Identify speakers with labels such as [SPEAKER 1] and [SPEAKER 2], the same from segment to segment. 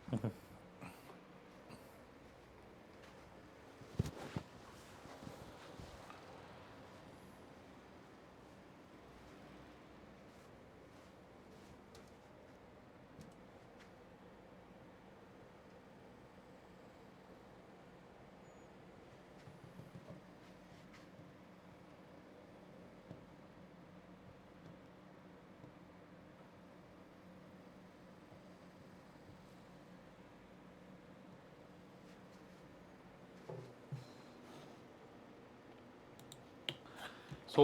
[SPEAKER 1] So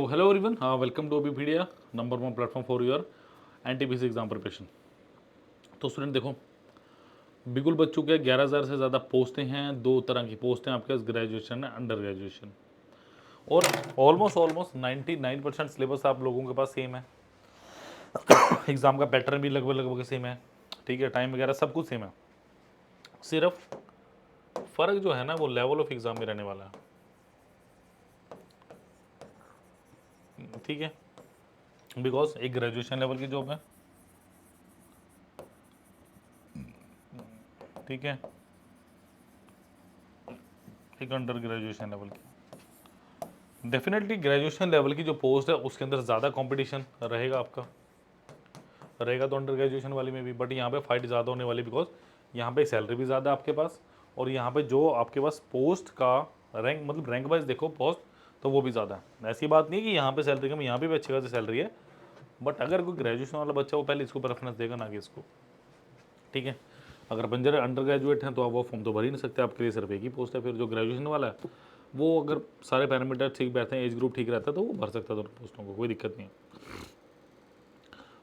[SPEAKER 1] hello everyone, welcome to Obipedia, number one platform for your NTPC exam preparation. तो student देखो, बिल्कुल बच्चों के 11,000 से ज़्यादा पोस्टें हैं। दो तरह की पोस्टें आपके पास, ग्रेजुएशन है, अंडर ग्रेजुएशन। और ऑलमोस्ट 99% सिलेबस आप लोगों के पास सेम है। एग्ज़ाम का पैटर्न भी लगभग सेम है, ठीक है। टाइम वगैरह सब कुछ सेम है। सिर्फ फ़र्क जो है ना, वो लेवल ऑफ एग्ज़ाम में रहने वाला है, ठीक है। बिकॉज एक ग्रेजुएशन लेवल की जॉब है, ठीक है, एक अंडर ग्रेजुएशन लेवल की। डेफिनेटली ग्रेजुएशन लेवल की जो पोस्ट है उसके अंदर ज़्यादा कंपटीशन रहेगा आपका, रहेगा तो अंडर ग्रेजुएशन वाली में भी, बट यहाँ पे फाइट ज़्यादा होने वाली, बिकॉज यहाँ पे सैलरी भी ज़्यादा आपके पास, और यहाँ पे जो आपके पास पोस्ट का रैंक, मतलब रैंक वाइज देखो पोस्ट, तो वो भी ज़्यादा है। ऐसी बात नहीं कि यहाँ पे सैलरी कम, यहाँ पे भी अच्छी खासी सैलरी है, बट अगर कोई ग्रेजुएशन वाला बच्चा वो पहले इसको प्रेफरेंस देगा, ना कि इसको, ठीक है। अगर बंजर अंडर ग्रेजुएट हैं तो आप वो फॉर्म तो भर ही नहीं सकते, आपके लिए सिर्फ एक ही पोस्ट है। फिर जो ग्रेजुएशन वाला है वो अगर सारे पैरामीटर ठीक बैठते हैं, एज ग्रुप ठीक रहता है, तो वो भर सकता है दोनों पोस्टों को, कोई दिक्कत नहीं है।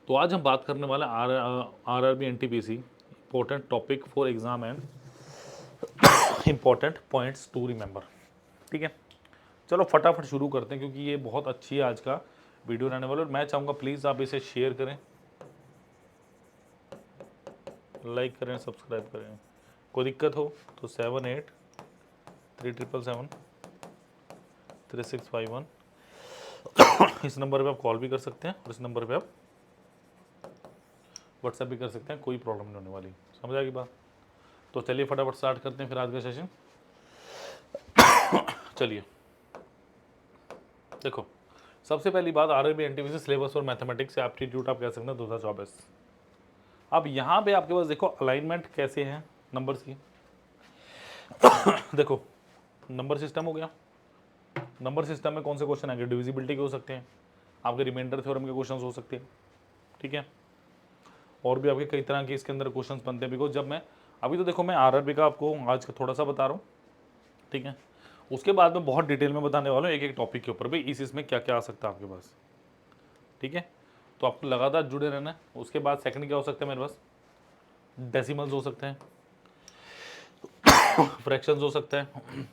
[SPEAKER 1] तो आज हम बात करने वाले RRB NTPC, important topic for exam and important points to remember, ठीक है। चलो फटाफट शुरू करते हैं, क्योंकि ये बहुत अच्छी है आज का वीडियो रहने वाला। और मैं चाहूँगा प्लीज़ आप इसे शेयर करें, लाइक करें, सब्सक्राइब करें। कोई दिक्कत हो तो 7837773651 इस नंबर पे आप कॉल भी कर सकते हैं, और इस नंबर पे आप व्हाट्सएप भी कर सकते हैं, कोई प्रॉब्लम नहीं होने वाली। समझ आएगी बात? तो चलिए फटाफट स्टार्ट करते हैं फिर आज का सेशन। चलिए देखो, सबसे पहली बात, आरआरबी एनटीपीसी सिलेबस और मैथमेटिक्स से एप्टीट्यूड आप कह सकते हैं 2024। अब यहाँ पे आपके पास देखो अलाइनमेंट कैसे हैं नंबर्स की। देखो, नंबर सिस्टम हो गया। नंबर सिस्टम में कौन से क्वेश्चन आएंगे? डिविजिबिलिटी के हो सकते हैं, आपके रिमाइंडर थ्योरम के क्वेश्चन हो सकते हैं, ठीक है। और भी आपके कई तरह के इसके अंदर क्वेश्चन बनते हैं। बिकॉज जब मैं अभी तो देखो, मैं आरआरबी का आपको आज का थोड़ा सा बता रहा हूँ, ठीक है। उसके बाद में बहुत डिटेल में बताने वाला हूँ एक एक टॉपिक के ऊपर भी, इसमें क्या क्या आ सकता है आपके पास, ठीक है। तो आपको लगातार जुड़े रहना है। उसके बाद सेकंड क्या हो सकता है मेरे पास? डेसिमल्स हो सकते हैं, फ्रैक्शंस हो सकते हैं,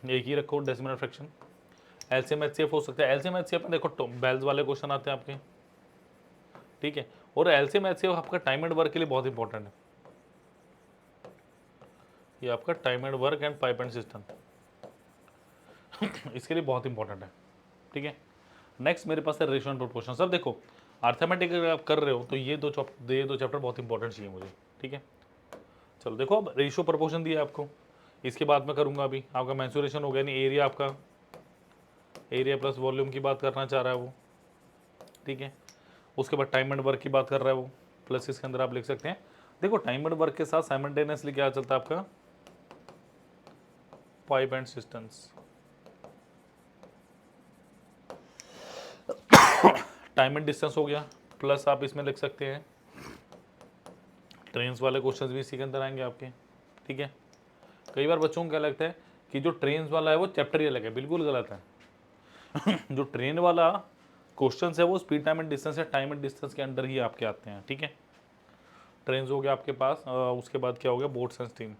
[SPEAKER 1] एक ही रखो डेसिमल फ्रैक्शन। एलसीएम एचसीएफ हो सकता है। एलसीएम एचसीएफ में देखो बेल्स वाले क्वेश्चन आते हैं आपके, ठीक है। और एलसीएम एचसीएफ आपका टाइम एंड वर्क के लिए बहुत इंपॉर्टेंट है। ये आपका time and work and pipe and system इसके लिए बहुत इंपॉर्टेंट है, ठीक है। नेक्स्ट मेरे पास है रेशियो एंड प्रोपोर्शन। सब देखो, अर्थमेटिक अगर आप कर रहे हो तो ये दो चैप्टर बहुत इंपॉर्टेंट चाहिए मुझे, ठीक है। चलो देखो, अब रेशियो प्रोपोर्शन दिया आपको, इसके बाद में करूंगा अभी आपका मेंसुरेशन हो गया, नहीं एरिया, आपका एरिया प्लस वॉल्यूम की बात करना चाह रहा है वो, ठीक है। उसके बाद टाइम एंड वर्क की बात कर रहा है वो, प्लस इसके अंदर आप लिख सकते हैं। देखो, टाइम एंड वर्क के साथ साइमल्टेनियसली क्या चलता है आपका? Pipe and systems. Time and distance हो गया, प्लस आप इसमें लिख सकते हैं ट्रेन्स वाले क्वेश्चंस भी इसी के अंदर आएंगे आपके, ठीक है। कई बार बच्चों को क्या लगता है कि जो ट्रेन्स वाला है वो चैप्टर ही अलग है, बिल्कुल गलत है। जो ट्रेन वाला क्वेश्चन है वो स्पीड टाइम एंड डिस्टेंस है, टाइम एंड डिस्टेंस के अंडर ही आपके आते हैं, ठीक है। ट्रेन हो गया आपके पास, उसके बाद क्या हो गया? Boats and steam.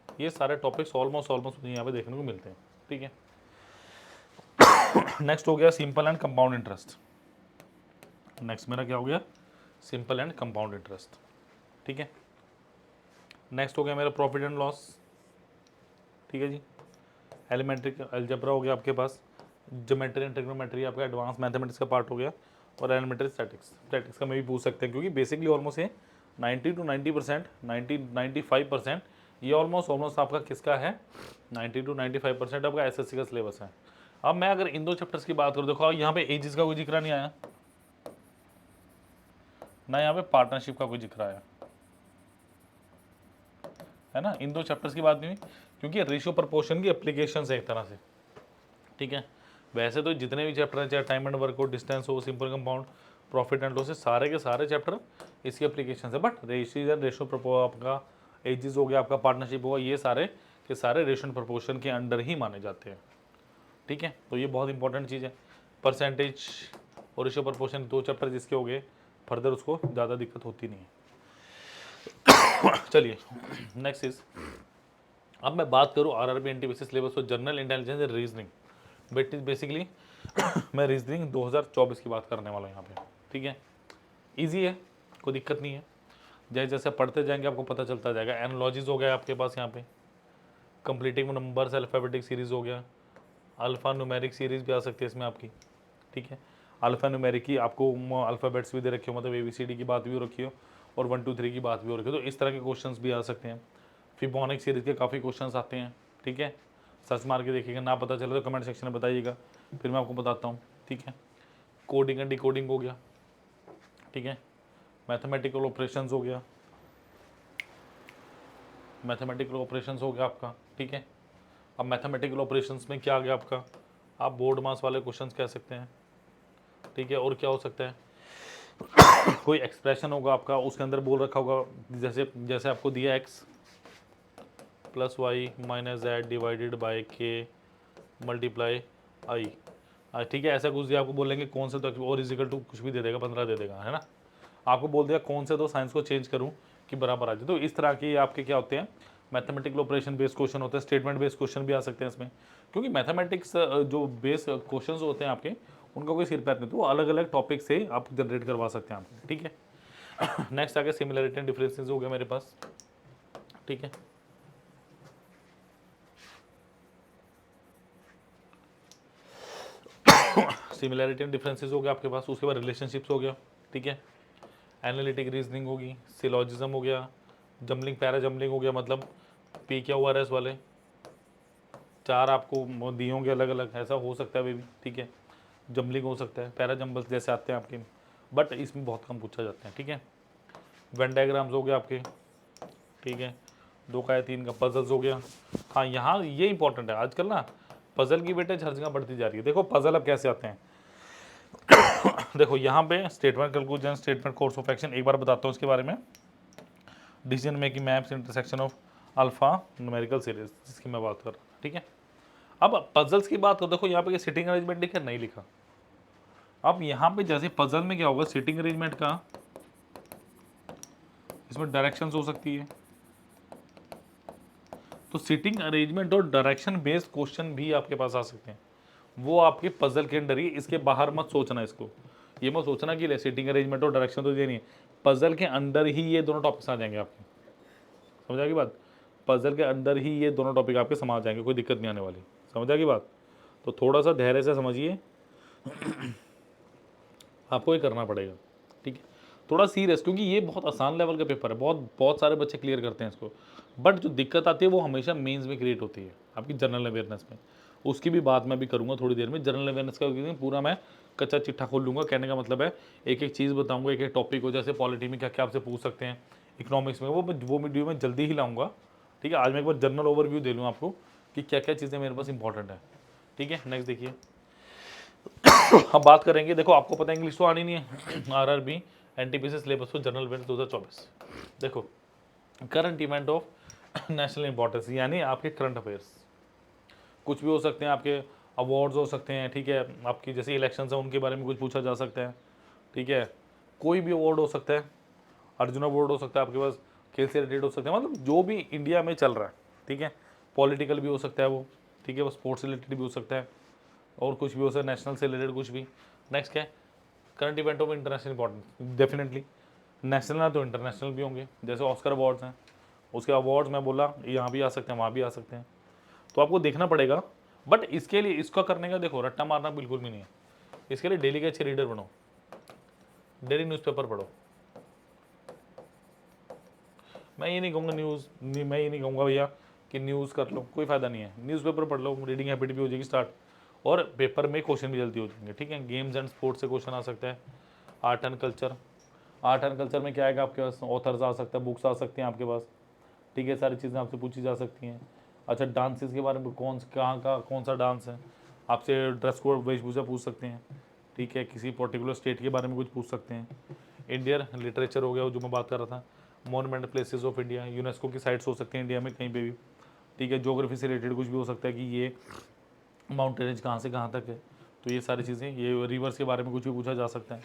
[SPEAKER 1] ये सारे टॉपिक्स ऑलमोस्ट यहाँ पे देखने को मिलते हैं, ठीक है। नेक्स्ट हो गया simple and compound interest. Next मेरा क्या हो गया? सिंपल एंड कंपाउंड इंटरेस्ट, ठीक है। नेक्स्ट हो गया मेरा प्रॉफिट एंड लॉस, ठीक है जी। एलिमेंट्री अलजेब्रा हो गया आपके पास, ज्योमेट्री एंड ट्रिग्नोमेट्री आपका एडवांस मैथमेटिक्स का पार्ट हो गया। और एलिमेंट्री स्टैटिक्स का मैं भी पूछ सकते हैं, क्योंकि बेसिकली ऑलमोस्ट ये 90 to 90%, 95% ये ऑलमोस्ट आपका किसका है, 90 to 95% आपका एसएससी का सिलेबस है। अब मैं अगर इन दो चैप्टर्स की बात करूँ, देखो यहाँ पे एजिस का कोई जिक्र नहीं आया ना, यहाँ पे पार्टनरशिप का कोई जिक्र आया है ना, इन दो चैप्टर्स की बात नहीं हुई, क्योंकि रेशियो प्रपोर्शन की एप्लीकेशन है एक तरह से, ठीक है। वैसे तो जितने भी चैप्टर हैं, चाहे टाइम एंड वर्क हो, डिस्टेंस हो, simple compound, profit and loss, सारे के सारे चैप्टर इसकी एप्लीकेशन है, बट रेशियो आपका एजिस हो गया, आपका पार्टनरशिप होगा, ये सारे के सारे रेशियो प्रपोर्शन के अंडर ही माने जाते हैं, ठीक है। तो ये बहुत इंपॉर्टेंट चीज़ है। परसेंटेज और रेशियो प्रपोर्शन दो चैप्टर जिसके हो गए, फर्दर उसको ज़्यादा दिक्कत होती नहीं है। चलिए नेक्स्ट इज, अब मैं बात करूँ आरआरबी एनटीपीसी सिलेबस और general intelligence and reasoning, basically मैं रीजनिंग 2024 की बात करने वाला हूँ यहाँ पे, ठीक है। इजी है, कोई दिक्कत नहीं है, जैसे जैसे पढ़ते जाएंगे आपको पता चलता जाएगा। एनालॉजीज हो गया आपके पास यहाँ पे, कंप्लीटिंग नंबर्स अल्फ़ाबेटिक सीरीज हो गया, अल्फ़ा न्यूमेरिक सीरीज भी आ सकती है इसमें आपकी, ठीक है। अल्फ़ा न्यूमेरिक की आपको अल्फ़ाबेट्स भी दे रखे हो, मतलब ABCD की बात भी हो रखी हो और 1 2 3 की बात भी हो रखी हो, तो इस तरह के क्वेश्चंस भी आ सकते हैं। फिबोनाची सीरीज के काफ़ी क्वेश्चंस आते हैं, ठीक है। सर्च मार के देखिएगा, ना पता चले तो कमेंट सेक्शन में बताइएगा, फिर मैं आपको बताता हूँ, ठीक है। कोडिंग एंड डिकोडिंग हो गया, ठीक है। मैथमेटिकल ऑपरेशंस हो गया, मैथमेटिकल ऑपरेशंस हो गया आपका, ठीक है। अब मैथमेटिकल ऑपरेशंस में क्या आ गया आपका, आप बोर्ड मास वाले क्वेश्चंस कह सकते हैं, ठीक है। और क्या हो सकता है, कोई एक्सप्रेशन होगा आपका, उसके अंदर बोल रखा होगा, जैसे जैसे आपको दिया x plus Y minus Z divided by K multiply I, ठीक है। ऐसा कुछ दिया, आपको बोलेंगे कौन से, तो और इजिकल टू कुछ भी दे देगा, 15 दे देगा, है ना। आपको बोल दिया कौन से दो साइंस को चेंज करूं कि बराबर आ जाए, तो इस तरह के आपके क्या होते हैं, मैथमेटिकल ऑपरेशन बेस्ड क्वेश्चन होते हैं, स्टेटमेंट बेस्ड क्वेश्चन भी आ सकते हैं इसमें, क्योंकि मैथमेटिक्स जो बेस क्वेश्चन होते हैं आपके, उनका कोई सिर पैर नहीं, तो वो अलग अलग टॉपिक से आप जनरेट करवा सकते हैं आप, ठीक है। नेक्स्ट आगे सिमिलरिटी एंड डिफरेंसेस हो गया मेरे पास, ठीक है। सिमिलरिटी एंड डिफरेंसेस हो गया आपके पास, उसके बाद रिलेशनशिप्स हो गया, ठीक है। एनालिटिक रीजनिंग होगी, सिलॉजिज्म हो गया, जम्बलिंग पैरा जम्बलिंग हो गया, मतलब पी क्या हुआ एस वाले चार आपको दिए होंगे अलग अलग, ऐसा हो सकता है वे भी, ठीक है। जम्बलिंग हो सकता है, पैरा जम्बल्स जैसे आते हैं आपके, बट इसमें बहुत कम पूछा जाता है, ठीक है। वेन डायग्राम्स हो गए आपके, ठीक है। 2 का या 3 का पजल्स हो गया। हाँ, यहाँ ये इंपॉर्टेंट है, आजकल ना पजल की वेटेज हर जगह बढ़ती जा रही है। देखो पजल अब कैसे आते हैं, देखो यहाँ पे statement conclusion, statement course of action, एक बार बताता हूँ इसके बारे में। Decision making maps, intersection of alpha numerical series, जिसकी मैं बात कर रहा हूँ, ठीक है। अब पजल्स की बात हो, देखो यहाँ पे सिटिंग अरेंजमेंट लिखा नहीं लिखा। अब यहाँ पे जैसे पजल में क्या होगा, सिटिंग अरेंजमेंट का, इसमें डायरेक्शंस हो सकती है, तो सिटिंग अरेंजमेंट और डायरेक्शन बेस्ड क्वेश्चन भी आपके पास आ सकते हैं, वो आपके पजल के अंदर ही, इसके बाहर मत सोचना इसको, ये मत सोचना कि सिटिंग अरेंजमेंट और डायरेक्शन तो ये नहीं है, पजल के अंदर ही ये दोनों टॉपिक्स आ जाएंगे आपके, समझ आ गई बात। पजल के अंदर ही ये दोनों टॉपिक आपके समा जाएंगे, कोई दिक्कत नहीं आने वाली, समझ आ गई बात। तो थोड़ा सा धैर्य से समझिए, आपको ये करना पड़ेगा, ठीक है। थोड़ा सीरियस, क्योंकि ये बहुत आसान लेवल का पेपर है, बहुत बहुत सारे बच्चे क्लियर करते हैं इसको, बट जो दिक्कत आती है वो हमेशा मेंस में क्रिएट होती है आपकी जनरल अवेयरनेस में, उसकी भी बात मैं भी करूँगा थोड़ी देर में। जनरल अवेयरनेस का पूरा मैं कच्चा चिट्ठा खोल लूँगा, कहने का मतलब है एक एक चीज़ बताऊँगा, एक एक टॉपिक हो, जैसे पॉलिटी में क्या क्या आपसे पूछ सकते हैं, इकोनॉमिक्स में वो वीडियो में जल्दी ही लाऊंगा, ठीक है। आज मैं एक बार जनरल ओवरव्यू दे लूँ आपको कि क्या क्या चीज़ें मेरे पास इंपॉर्टेंट है, ठीक है। नेक्स्ट देखिए, हम बात करेंगे, देखो आपको पता है इंग्लिश तो आनी नहीं है, RRB NTPC syllabus for general awareness 2024। देखो current event of national importance, यानी आपके करंट अफेयर्स, कुछ भी हो सकते हैं, आपके अवार्ड्स हो सकते हैं, ठीक है। आपकी जैसे इलेक्शंस हैं उनके बारे में कुछ पूछा जा सकता है, ठीक है। कोई भी अवार्ड हो सकता है, अर्जुन अवार्ड हो सकता है आपके पास, खेल से रिलेटेड हो सकते हैं, मतलब जो भी इंडिया में चल रहा है, ठीक है। पॉलिटिकल भी हो सकता है वो, ठीक है, वो स्पोर्ट्स से रिलेटेड भी हो सकता है, और कुछ भी हो सकता है नेशनल से रिलेटेड कुछ भी। नेक्स्ट क्या है, current event of international importance, definitely national ना तो इंटरनेशनल भी होंगे, जैसे ऑस्कर अवार्ड्स हैं, उसके अवार्ड्स मैं बोला यहाँ भी आ सकते हैं, वहाँ भी आ सकते हैं, तो आपको देखना पड़ेगा। बट इसके लिए इसका करने का देखो रट्टा मारना बिल्कुल भी नहीं है, इसके लिए डेली के अच्छे रीडर बनो, डेली न्यूज़पेपर पढ़ो। मैं ये नहीं कहूँगा मैं ये नहीं कहूँगा भैया कि न्यूज़ कर लो, कोई फ़ायदा नहीं है। न्यूज़पेपर पढ़ लो, रीडिंग हैबिट भी हो जाएगी स्टार्ट, और पेपर में क्वेश्चन भी जल्दी हो जाएंगे। ठीक है, गेम्स एंड स्पोर्ट्स से क्वेश्चन आ सकता है। आर्ट एंड कल्चर में क्या आएगा आपके पास, ऑथर्स आ सकता है, बुक्स आ सकती हैं आपके पास। ठीक है, सारी चीज़ें आपसे पूछी जा सकती हैं। अच्छा, डांसेस के बारे में कहाँ का कौन सा डांस है, आपसे ड्रेस कोड वेशभूषा पूछ सकते हैं। ठीक है, किसी पर्टिकुलर स्टेट के बारे में कुछ पूछ सकते हैं। इंडियन लिटरेचर हो गया जो मैं बात कर रहा था। Monument places of India, UNESCO की साइट्स हो सकती हैं इंडिया में कहीं पे भी। ठीक है, ज्योग्राफी से रिलेटेड कुछ भी हो सकता है कि ये माउंटेन रेंज कहाँ से कहाँ तक है, तो ये सारी चीज़ें, ये रिवर्स के बारे में कुछ भी पूछा जा सकता है।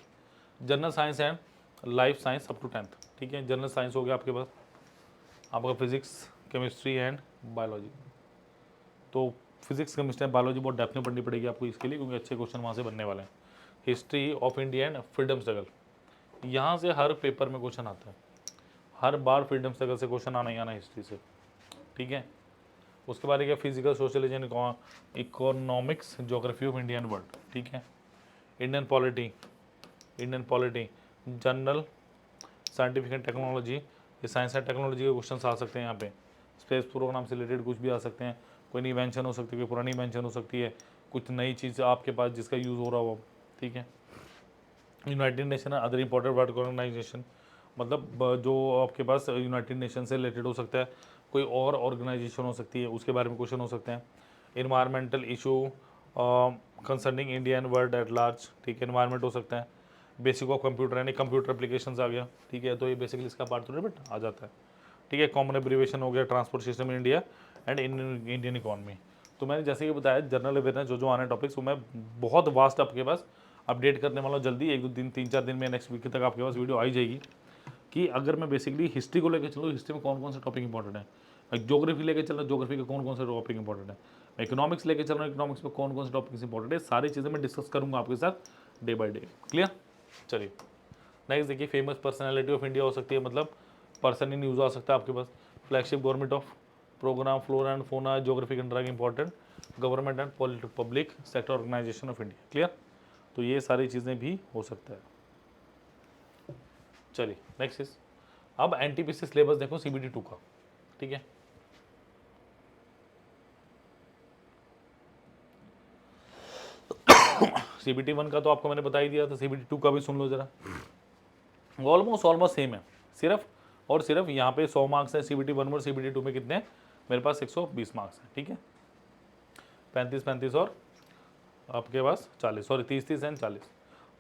[SPEAKER 1] General science and life science up to 10th। ठीक है, जनरल साइंस हो गया आपके पास, आपका फिजिक्स, केमिस्ट्री एंड बायोलॉजी। तो फिजिक्स, केमिस्ट्री एंड बायोलॉजी बहुत डेप्थ में पढ़नी पड़ेगी आपको इसके लिए, क्योंकि अच्छे क्वेश्चन वहाँ से बनने वाले हैं। History of India and freedom struggle, यहाँ से हर पेपर में क्वेश्चन आता है, हर बार फ्रीडम स्ट्रगल से क्वेश्चन आना ही आना हिस्ट्री से। ठीक है, उसके बाद क्या, physical, social and economics, geography of Indian world. ठीक है, Indian polity, general scientific and technology, ये साइंस एंड टेक्नोलॉजी के क्वेश्चन आ सकते हैं यहाँ पे। स्पेस प्रोग्राम से रिलेटेड कुछ भी आ सकते हैं, कोई नई इन्वेंशन हो सकती है, कोई पुरानी इन्वेंशन हो सकती है, कुछ नई चीज़ आपके पास जिसका यूज़ हो रहा हो। ठीक है, United Nation other important world organisation, मतलब जो आपके पास यूनाइटेड नेशन से रिलेटेड हो सकता है, कोई और ऑर्गेनाइजेशन हो सकती है, उसके बारे में क्वेश्चन हो सकते हैं। Environmental issue concerning India and world at large. ठीक है, इन्वायरमेंट हो सकता है। बेसिक ऑफ कंप्यूटर यानी कंप्यूटर एप्लीकेशंस आ गया। ठीक है, तो ये बेसिकली इसका पार्ट थोड़ा बट आ जाता है। ठीक है, कॉमन एब्रीवेशन हो गया, transport system in India and Indian economy. तो मैंने जैसे कि बताया जनरल अवेयरनेस जो आने टॉपिक्स, वो मैं बहुत वास्ट आपके पास अपडेट करने वाला हूँ जल्दी, 1-2 दिन 3-4 दिन में, नेक्स्ट वीक तक आपके पास वीडियो आई जाएगी। कि अगर मैं बेसिकली हिस्ट्री को लेकर चलूँ, हिस्ट्री में कौन कौन से टॉपिक इंपॉर्टेंट है, मैं ज्योग्राफी लेकर चल रहा हूँ, ज्योग्राफी के कौन कौन से टॉपिक इंपॉर्टेंट है, मैं इकोनॉमिक्स लेकर चल रहा हूँ, इकोनॉमिक्स में कौन कौन से टॉपिक्स इंपॉर्टेंट है, सारी चीज़ें मैं डिस्कस करूँगा आपके साथ डे बाय डे। क्लियर? चलिए नेक्स्ट देखिए, फेमस पर्सनैलिटी ऑफ इंडिया हो सकती है, मतलब पर्सन इन न्यूज़ आ सकता है आपके पास। Flagship government of programme, flora and fauna, geographic and drug important, government and public sector organisation of India. Clear? तो ये सारी चीज़ें भी हो सकता है। चलिए नेक्स्ट इज, अब एनटीपीसी सिलेबस देखो सीबीटी 2 का। ठीक है, सीबीटी 1 का तो आपको मैंने बता ही दिया था, सीबीटी 2 का भी सुन लो जरा। ऑलमोस्ट सेम है, सिर्फ और सिर्फ यहाँ पे 100 मार्क्स है सीबीटी 1 और सीबीटी 2 में कितने हैं, मेरे पास 120 मार्क्स हैं। ठीक है, 35-35 और आपके पास 40, सॉरी 30-30 एंड 40।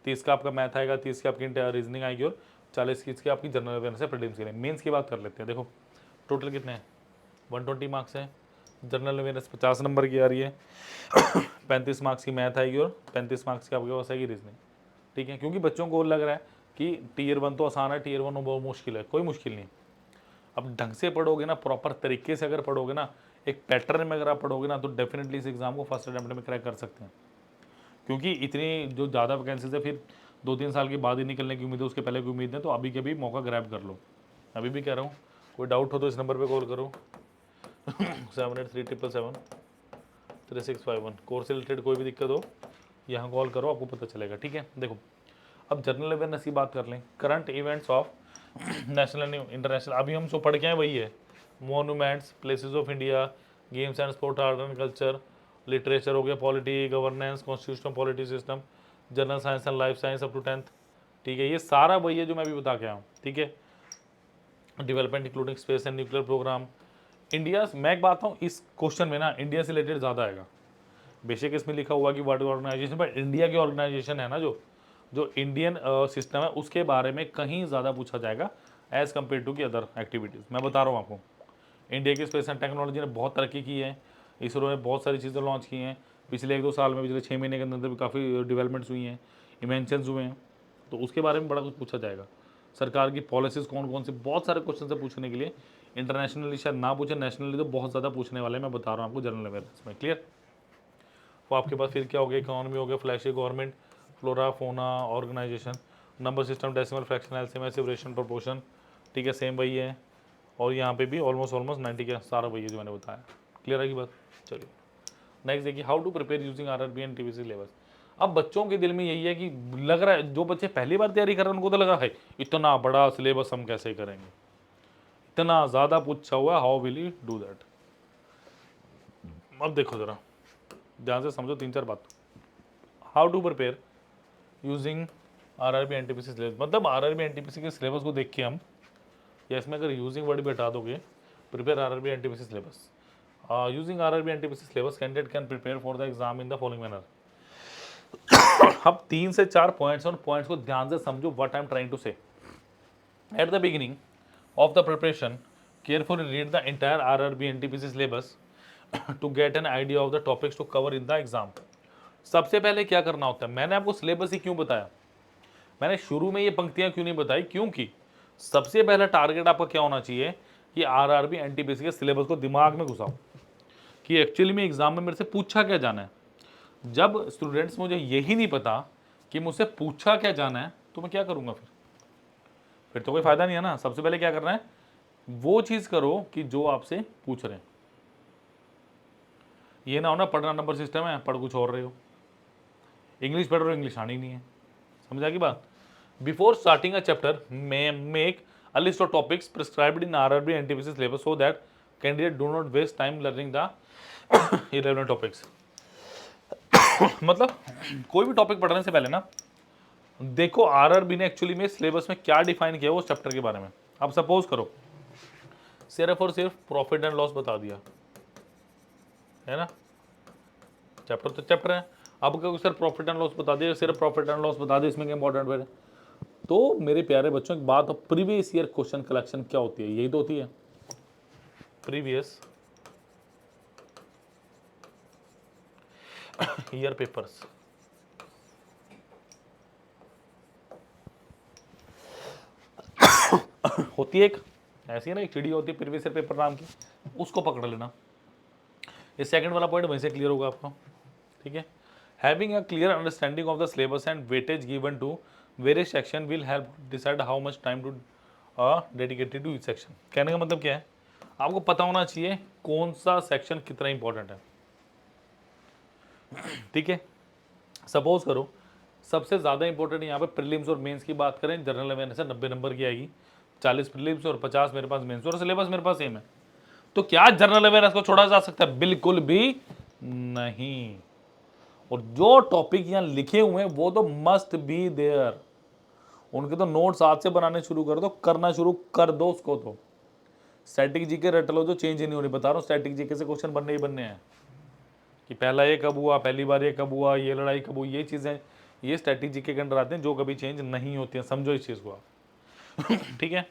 [SPEAKER 1] 30 का आपका मैथ आएगा, 30 की आपकी रीजनिंग आएगी, और 40 की आपकी जनरल अवेयरनेस है प्रीलिम्स के लिए। मेंस की बात कर लेते हैं। देखो टोटल कितने हैं, 120 मार्क्स है, जनरल अवेयरनेस 50 नंबर की आ रही है, 35 मार्क्स की मैथ आएगी, और 35 मार्क्स की आपके पास आएगी रीजनिंग। ठीक है, क्योंकि बच्चों को लग रहा है कि टीयर 1 तो आसान है, टीयर 1 बहुत मुश्किल है, कोई मुश्किल नहीं। अब ढंग से पढ़ोगे ना, प्रॉपर तरीके से अगर पढ़ोगे ना, एक पैटर्न में अगर आप पढ़ोगे ना, तो डेफिनेटली इस एग्जाम को फर्स्ट अटेम्प्ट में क्रैक कर सकते हैं। क्योंकि इतनी जो ज़्यादा वैकेंसीज है, फिर 2-3 साल के बाद ही निकलने की उम्मीद है, उसके पहले की उम्मीद है, तो अभी के भी मौका ग्रैब कर लो। अभी भी कह रहा हूँ, कोई डाउट हो तो इस नंबर पे कॉल करो 7837773651। कोर्स से रिलेटेड कोई भी दिक्कत हो यहाँ कॉल करो, आपको पता चलेगा। ठीक है, देखो अब जनरल अवेयरनेस की बात कर लें। Current events of national and international, अभी हम जो पढ़ के हैं वही है। Monuments, places of India, games and sport, art and culture, literature हो गया, polity, governance, constitutional polity system, general science and life science up to 10th। ठीक है, ये सारा वही है जो मैं अभी बता के आया हूँ। ठीक है, development including space and nuclear programme. India, मैं एक बात हूँ, इस क्वेश्चन में ना इंडिया से रिलेटेड ज़्यादा आएगा। बेशक इसमें लिखा हुआ कि वर्ल्ड ऑर्गेनाइजेशन, पर इंडिया की ऑर्गेनाइजेशन है ना, जो इंडियन सिस्टम है, उसके बारे में कहीं ज़्यादा पूछा जाएगा एज़ कम्पेयर टू की अदर एक्टिविटीज़। मैं बता रहा हूँ आपको, इंडिया की स्पेस एंड टेक्नोलॉजी ने बहुत तरक्की की है, इसरो ने बहुत सारी चीज़ें लॉन्च की हैं पिछले 1-2 साल में, पिछले 6 महीने के अंदर भी काफ़ी डेवलपमेंट्स हुई हैं, इन्वेंशंस हुए हैं, तो उसके बारे में बड़ा कुछ पूछा जाएगा। सरकार की पॉलिसीज़ कौन कौन से, बहुत सारे क्वेश्चन से पूछने के लिए। इंटरनेशनली शायद ना पूछे, नेशनली तो बहुत ज़्यादा पूछने वाले हैं, मैं बता रहा हूँ आपको जनरल अवेयरनेस में। क्लियर? तो आपके पास फिर क्या हो गया, इकोनॉमी हो गया, flagship government, flora fauna organisation, number system, decimal fraction, LCM, separation, proportion. ठीक है, सेम वही है, और यहाँ पे भी ऑलमोस्ट 90 का सारा वही है जो मैंने बताया। क्लियर है की बात? चलिए नेक्स्ट देखिए, how to prepare using RRB NTPC syllabus. अब बच्चों के दिल में यही है कि लग रहा है, जो बच्चे पहली बार तैयारी कर रहे हैं उनको तो लगा है इतना बड़ा सिलेबस हम कैसे करेंगे, इतना ज़्यादा पूछा हुआ, how will you do that. अब देखो ज़रा ध्यान से समझो 3-4 बात। How to prepare using RRB NTPC syllabus, मतलब आरआरबी एनटीपीसी के सिलेबस को देख के हम, या इसमें अगर यूजिंग वर्ड भी हटा दोगे, prepare RRB NTPC syllabus, using RRB NTPC syllabus candidate can prepare for the exam in the following manner. अब 3 से 4 पॉइंट्स, और पॉइंट्स को ध्यान से समझो what I am trying to say. At the beginning of the preparation, carefully read the entire RRB NTPC syllabus to get an idea of the topics to cover in the exam। सबसे पहले क्या करना होता है, मैंने आपको syllabus ही क्यों बताया, मैंने शुरू में ये पंक्तियां क्यों नहीं बताई, क्योंकि सबसे पहला टारगेट आपका क्या होना चाहिए कि आरआरबी एनटीपीसी के सिलेबस को दिमाग में घुसाओ कि एक्चुअली में एग्जाम में मेरे से पूछा क्या जाना है। जब स्टूडेंट्स मुझे यही नहीं पता कि मुझसे पूछा क्या जाना है तो मैं क्या करूंगा, फिर तो कोई फायदा नहीं है ना। सबसे पहले क्या करना है, वो चीज करो कि जो आपसे पूछ रहे हैं। ये ना हो ना पढ़ना नंबर सिस्टम है, पढ़ कुछ और रहे हो, इंग्लिश पढ़ रहे हो, इंग्लिश आनी नहीं है, समझा की बात। Before starting a chapter make a list of topics prescribed in RRB NTPC syllabus so that candidate do not waste time learning the irrelevant topics. मतलब कोई भी टॉपिक पढ़ने से पहले ना देखो आरआरबी ने एक्चुअली में सिलेबस में क्या डिफाइन किया उस चैप्टर के बारे में। अब सपोज करो सिर्फ और सिर्फ प्रॉफिट एंड लॉस बता दिया है ना, चैप्टर तो चैप्टर है, अब क्या सर प्रॉफिट एंड लॉस बता दिया, सिर्फ प्रॉफिट एंड लॉस बता दिया, इसमें क्या इंपॉर्टेंट है। तो मेरे प्यारे बच्चों एक बात, प्रीवियस ईयर क्वेश्चन कलेक्शन क्या होती है, यही तो होती है प्रीवियस ईयर पेपर्स। होती है एक ऐसी है ना, एक चिड़ी होती है प्रीवियस ईयर पेपर नाम की, उसको पकड़ लेना। ये सेकंड वाला पॉइंट वहीं से क्लियर होगा आपको, ठीक है। Having a clear understanding of the syllabus and weightage given to various section will help decide how much time to dedicated to each section. कहने का मतलब क्या है, आपको पता होना चाहिए कौन सा सेक्शन कितना इंपॉर्टेंट है, ठीक है। सपोज करो सबसे ज़्यादा इंपॉर्टेंट यहाँ पे प्रीलिम्स और मेंस की बात करें, जनरल अवेयरनेस है 90 नंबर की आएगी, 40 प्रीलिम्स और 50 मेरे पास मेंस, और सिलेबस मेरे पास सेम है, तो क्या जनरल अवेयरनेस को छोड़ा जा सकता है, बिल्कुल भी नहीं। और जो टॉपिक यहाँ लिखे हुए हैं वो तो मस्ट बी देयर, उनके तो नोट्स आज से बनाने शुरू कर दो, करना शुरू कर दो उसको। तो स्टैटिक जीके रट लो, जो चेंज ही नहीं होनी, बता रहा हूँ स्टैटिक जीके से क्वेश्चन बनने ही बनने हैं कि पहला ये कब हुआ, पहली बार ये कब हुआ, ये लड़ाई कब हुई, ये चीज़ें ये स्टैटिक जीके के अंदर आते हैं जो कभी चेंज नहीं होती हैं, समझो इस चीज़ को आप। ठीक है,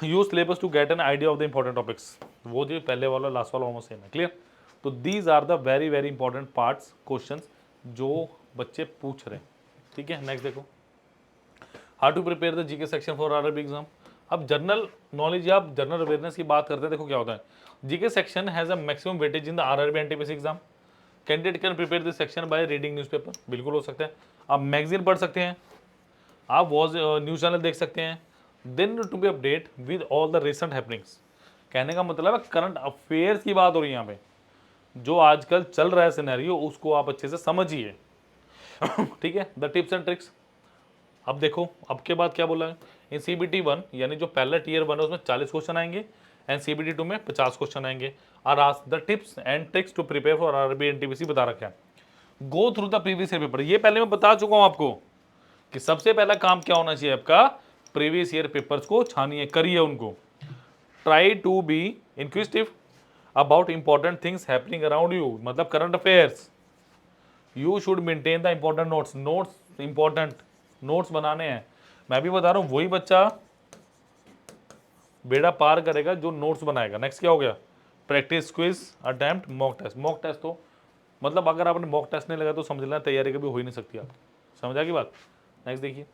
[SPEAKER 1] use syllabus to get an idea of the important topics, वो जो पहले वाला लास्ट वाला ऑलमोस्ट सेम है, क्लियर। तो these are the very very important parts question जो बच्चे पूछ रहे हैं, ठीक है। नेक्स्ट देखो, how to prepare the GK section for RRB exam. अब जनरल नॉलेज या जनरल अवेयरनेस की बात करते हैं, देखो क्या होता है, GK section has a maximum weightage in the RRB NTPC exam, candidate can prepare this section by reading newspaper, बिल्कुल हो सकता है, आप मैगजीन पढ़ सकते हैं, आप वॉज न्यूज़ चैनल देख सकते हैं, then to be update with all the recent happenings. कहने का मतलब है करंट अफेयर्स की बात हो रही है यहाँ पे, जो आजकल चल रहा है सिनेरियो उसको आप अच्छे से समझिए। ठीक है, द टिप्स एंड ट्रिक्स। अब देखो अब के बाद क्या बोला है, इन CBT 1 यानी जो पहला टीयर 1 है उसमें 40 क्वेश्चन आएंगे एंड CBT 2 में 50 क्वेश्चन आएंगे। और आज the tips and tricks to prepare for RRB NTPC बता रखा है। Go through the previous year paper, ये पहले मैं बता चुका हूं आपको कि सबसे पहला काम क्या होना चाहिए आपका, प्रीवियस ईयर पेपर्स को छानिए, करिए उनको। Try to be inquisitive about important things happening around you, मतलब current affairs. You should maintain the important notes, notes important notes बनाने हैं। मैं भी बता रहा हूं वही बच्चा बेड़ा पार करेगा जो नोट्स बनाएगा। नेक्स्ट क्या हो गया, practice quiz attempt mock test. Mock test तो मतलब अगर आपने मॉक टेस्ट नहीं लगा तो समझ लेना तैयारी कभी हो ही नहीं सकती आप, समझा की बात। नेक्स्ट देखिए,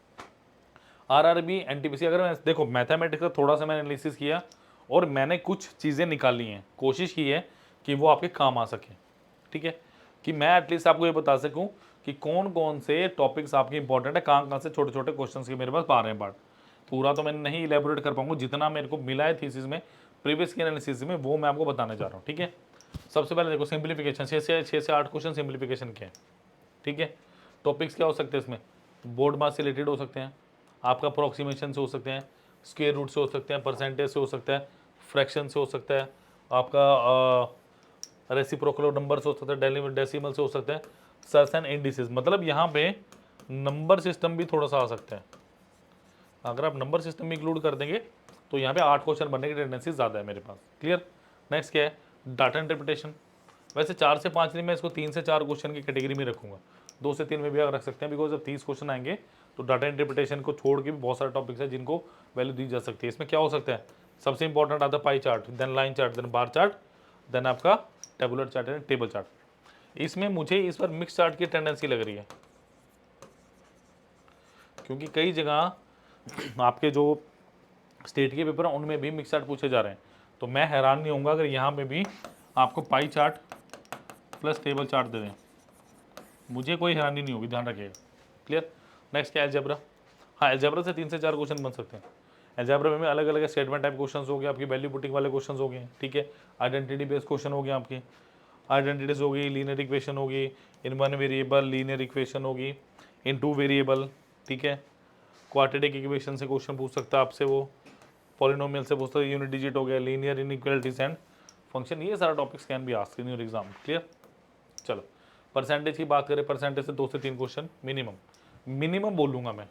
[SPEAKER 1] आरआरबी एनटीपीसी, अगर मैं देखो मैथमेटिक्स का थोड़ा सा मैंने एनालिसिस किया और मैंने कुछ चीज़ें निकाली हैं, कोशिश की है कि वो आपके काम आ सके, ठीक है, कि मैं एटलीस्ट आपको ये बता सकूं कि कौन कौन से टॉपिक्स आपके इंपॉर्टेंट है, कहाँ कहाँ से छोटे छोटे क्वेश्चन के मेरे पास आ रहे हैं पार्ट। पूरा तो मैंने नहीं इलेबोरेट कर पाऊंगा, जितना मेरे को मिला है थीसिस में प्रीवियस की एनालिसिस में वो मैं आपको बताने जा रहा हूँ, ठीक है। सबसे पहले देखो सिंप्लीफिकेशन, 6 से 8 क्वेश्चन सिंप्लीफिकेशन के हैं, ठीक है। टॉपिक्स क्या हो सकते हैं इसमें, बोर्ड मास से रिलेटेड हो सकते हैं, आपका अप्रोक्सीमेशन से हो सकते हैं, स्क्वायर रूट से हो सकते हैं, परसेंटेज से हो सकता है, फ्रैक्शन से हो सकता है, आपका रेसिप्रोकल नंबर से हो सकता है, डेसिमल से हो सकता है, सर्स एंड इंडिसेस। मतलब यहाँ पे नंबर सिस्टम भी थोड़ा सा आ सकता है। अगर आप नंबर सिस्टम में इंक्लूड कर देंगे तो यहाँ पे 8 क्वेश्चन बनने की टेंडेंसी ज़्यादा है मेरे पास। क्लियर। नेक्स्ट क्या है, डाटा इंटरप्रिटेशन। वैसे 4 से 5 नहीं, मैं इसको 3 से 4 क्वेश्चन की कैटेगरी में रखूंगा, 2 से 3 में भी अगर रख सकते हैं, बिकॉज जब 30 क्वेश्चन आएंगे तो डाटा इंटरप्रिटेशन को छोड़ के भी बहुत सारे टॉपिक्स हैं जिनको वैल्यू दी जा सकती है। इसमें क्या हो सकता है, सबसे इंपॉर्टेंट आता है pie chart, then line chart, then bar chart, then आपका tabular chart and table chart. इसमें मुझे इस बार मिक्स चार्ट की टेंडेंसी लग रही है, क्योंकि कई जगह आपके जो स्टेट के पेपर हैं उनमें भी मिक्स चार्ट पूछे जा रहे हैं। तो मैं हैरान नहीं होऊंगा अगर यहाँ पे भी आपको pie chart plus table chart दे दें, मुझे कोई हैरानी नहीं होगी, ध्यान रखिएगा। क्लियर। नेक्स्ट क्या है, अलजेब्रा। हाँ, अलजेब्रा से 3 से 4 क्वेश्चन बन सकते हैं। अलजेब्रा में अलग अलग स्टेटमेंट टाइप क्वेश्चन हो गए, आपकी वैल्यू पुटिंग वाले क्वेश्चन हो गए, ठीक है। आइडेंटिटी बेस्ड क्वेश्चन हो गए, आपकी आइडेंटिटीज होगी, लीनियर इक्वेशन होगी, in one variable linear equation होगी, इन टू वेरिएबल, ठीक है। क्वाड्रेटिक इक्वेशन से क्वेश्चन पूछ सकता है आपसे, वो पॉलिनोमियल से पूछता है, यूनिट डिजिट हो गया, लीनियर इनइक्वालिटीज एंड फंक्शन, ये सारा topics can be asked in your exam. Clear. चलो, परसेंटेज की बात करें, परसेंटेज से 2 से 3 क्वेश्चन मिनिमम बोलूंगा मैं,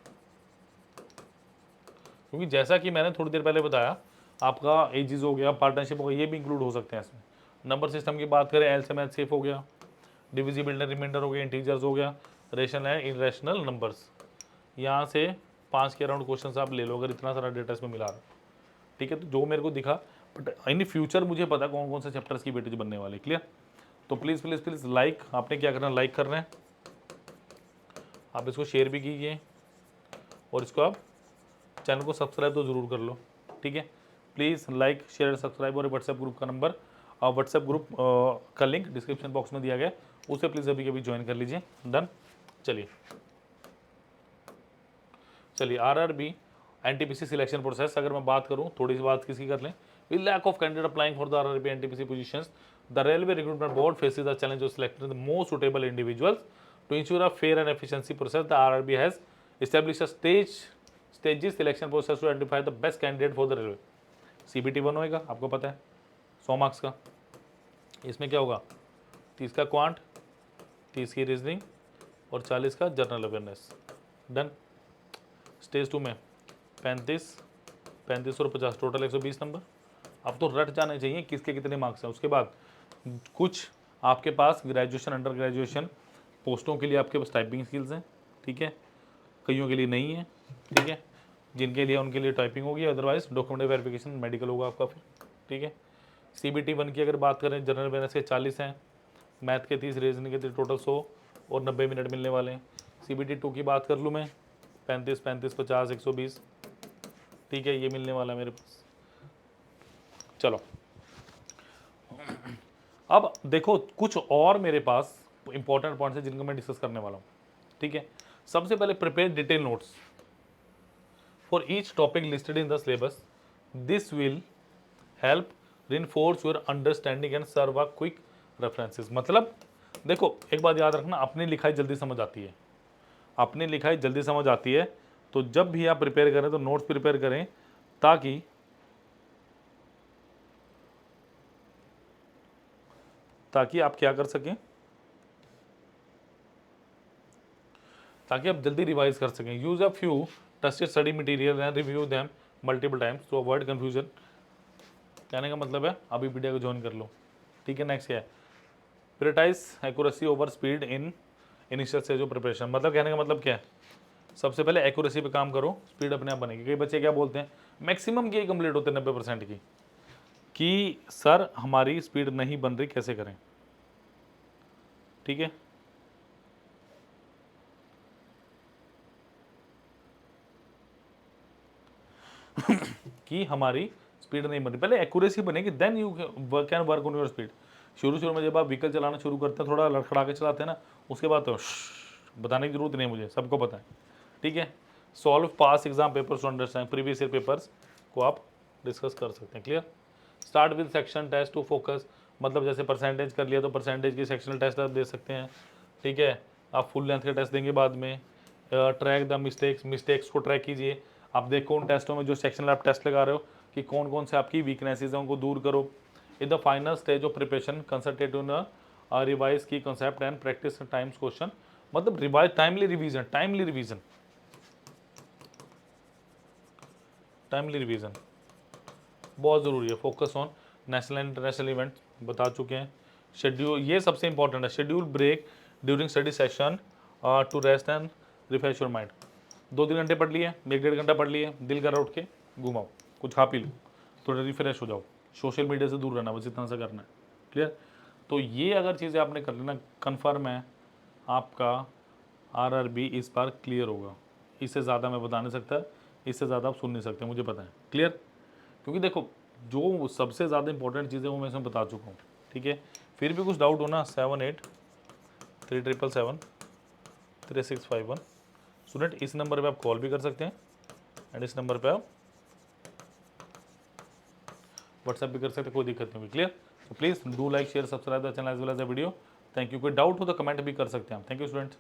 [SPEAKER 1] क्योंकि जैसा कि मैंने थोड़ी देर पहले बताया, आपका एजिज हो गया, पार्टनरशिप हो गया, ये भी इंक्लूड हो सकते हैं इसमें। नंबर सिस्टम की बात करें, एल से मैथ सेफ हो गया, डिविजिबल रिमाइंडर हो गया, इंटीजर्स हो गया, रेशनल एंड इरेशनल नंबर्स। यहाँ से 5 के अराउंड क्वेश्चन आप ले लो, अगर इतना सारा डेटा इसमें मिला रहा है, ठीक है। तो जो मेरे को दिखा, बट इन फ्यूचर मुझे पता कौन कौन से चैप्टर्स की वेटेज बनने वाली। क्लियर। तो प्लीज़ प्लीज़ प्लीज़ लाइक, आपने क्या करना, लाइक कर रहे हैं आप, इसको शेयर भी कीजिए और इसको आप चैनल को सब्सक्राइब तो ज़रूर कर लो, ठीक है। प्लीज़ लाइक शेयर सब्सक्राइब, और व्हाट्सएप ग्रुप का नंबर और व्हाट्सएप ग्रुप का लिंक डिस्क्रिप्शन बॉक्स में दिया गया, उसे प्लीज़ अभी कभी ज्वाइन कर लीजिए। डन। चलिए आरआरबी एनटीपीसी सिलेक्शन प्रोसेस अगर मैं बात करूं, थोड़ी सी बात किसकी कर लें, with lack of candidate applying for the RRB NTPC positions, the railway recruitment board faces the challenge of selecting the most suitable individuals to ensure a fair and efficiency process. The RRB has established a stages selection process to identify the best candidate for the railway। CBT 1 होएगा, आपको पता है 100 marks का। इसमें क्या होगा, 30 का quant, 30 की रीजनिंग और 40 का जनरल अवेयरनेस। डन। स्टेज 2 में 35 और 50, टोटल 120 नंबर। अब तो रट जाने चाहिए किसके कितने मार्क्स हैं। उसके बाद कुछ आपके पास ग्रेजुएशन, अंडर ग्रेजुएशन पोस्टों के लिए आपके पास टाइपिंग स्किल्स हैं, ठीक है। कईयों के लिए नहीं है, ठीक है। जिनके लिए उनके लिए टाइपिंग होगी, अदरवाइज डॉक्यूमेंट वेरिफिकेशन मेडिकल होगा आपका फिर, ठीक है। CBT 1 की अगर बात करें, जनरल अवेयरनेस के 40 हैं, मैथ के 30, रीजनिंग के टोटल 100 और 90 मिनट मिलने वाले हैं। CBT 2 की बात कर लूँ मैं, 35, 50, 120, ठीक है, ये मिलने वाला है मेरे पास। चलो अब देखो, कुछ और मेरे पास इंपॉर्टेंट पॉइंट्स हैं जिनको मैं डिस्कस करने वाला हूँ, ठीक है। सबसे पहले prepare detail notes for each topic listed in the syllabus. This will help reinforce your understanding and serve a quick references. मतलब देखो, एक बात याद रखना, अपनी लिखाई जल्दी समझ आती है, अपनी लिखाई जल्दी समझ आती है। तो जब भी आप प्रिपेयर करें तो नोट्स प्रिपेयर करें, ताकि आप क्या कर सकें, ताकि आप जल्दी रिवाइज कर सकें। Use a few trusted study material and review them multiple times to avoid confusion. कहने का मतलब है अभी वीडियो को ज्वाइन कर लो, ठीक है। नेक्स्ट क्या है, prioritise accuracy over speed in initial stage of preparation. मतलब कहने का मतलब क्या है, सबसे पहले एक्यूरेसी पे काम करो, स्पीड अपने आप बनेगी। कई बच्चे क्या बोलते हैं, मैक्सिमम की कंप्लीट होते हैं 90% की, कि सर हमारी स्पीड नहीं बन रही, कैसे करें, ठीक है। कि हमारी स्पीड नहीं बन रही, पहले एक्यूरेसी बनेगी, then you can work on your speed. शुरू में जब आप व्हीकल चलाना शुरू करते हैं, थोड़ा लड़खड़ा के चलाते हैं ना, उसके बाद तो बताने की जरूरत नहीं है, मुझे सबको पता है, ठीक है। Solve past exam papers to understand previous year papers को आप डिस्कस कर सकते हैं। Clear. Start with section test to focus, मतलब जैसे परसेंटेज कर लिया तो परसेंटेज की सेक्शनल टेस्ट आप दे सकते हैं, ठीक है। आप फुल लेंथ के टेस्ट देंगे बाद में। ट्रैक द मिस्टेक्स को ट्रैक कीजिए। आप देखो उन टेस्टों में जो सेक्शनल आप टेस्ट लगा रहे हो कि कौन कौन से आपकी वीकनेसेस हैं, उनको दूर करो। In the final stage of preparation concentrate on revise key concept and practice times question. मतलब revise, timely revision, timely revision बहुत ज़रूरी है। Focus on national and international event बता चुके हैं। शेड्यूल, ये सबसे इंपॉर्टेंट है, schedule break during study session to rest and refresh your mind. 2-3 घंटे पढ़ लिए, 1-1.5 घंटा पढ़ लिए, दिल कर रहा उठ के घुमाओ, कुछ खा पी लो, थोड़ा रिफ्रेश हो जाओ, सोशल मीडिया से दूर रहना, बस इतना सा करना है। क्लियर? तो ये अगर चीज़ें आपने कर लेना, कन्फर्म है आपका RRB इस बार क्लियर होगा। इससे ज़्यादा मैं बता नहीं सकता, इससे ज़्यादा आप सुन नहीं सकते, मुझे पता है। क्लियर? क्योंकि देखो जो सबसे ज़्यादा इंपॉर्टेंट चीज़ है वो मैं इसमें बता चुका हूँ। ठीक है, फिर भी कुछ डाउट हो ना, 7837773651 स्टूडेंट, इस नंबर पे आप कॉल भी कर सकते हैं एंड इस नंबर पे आप व्हाट्सएप भी कर सकते हैं, कोई दिक्कत नहीं होगी। क्लियर? तो please do like share subscribe the channel as well as the video. Thank you. कोई डाउट हो तो कमेंट भी कर सकते हैं आप। Thank you student.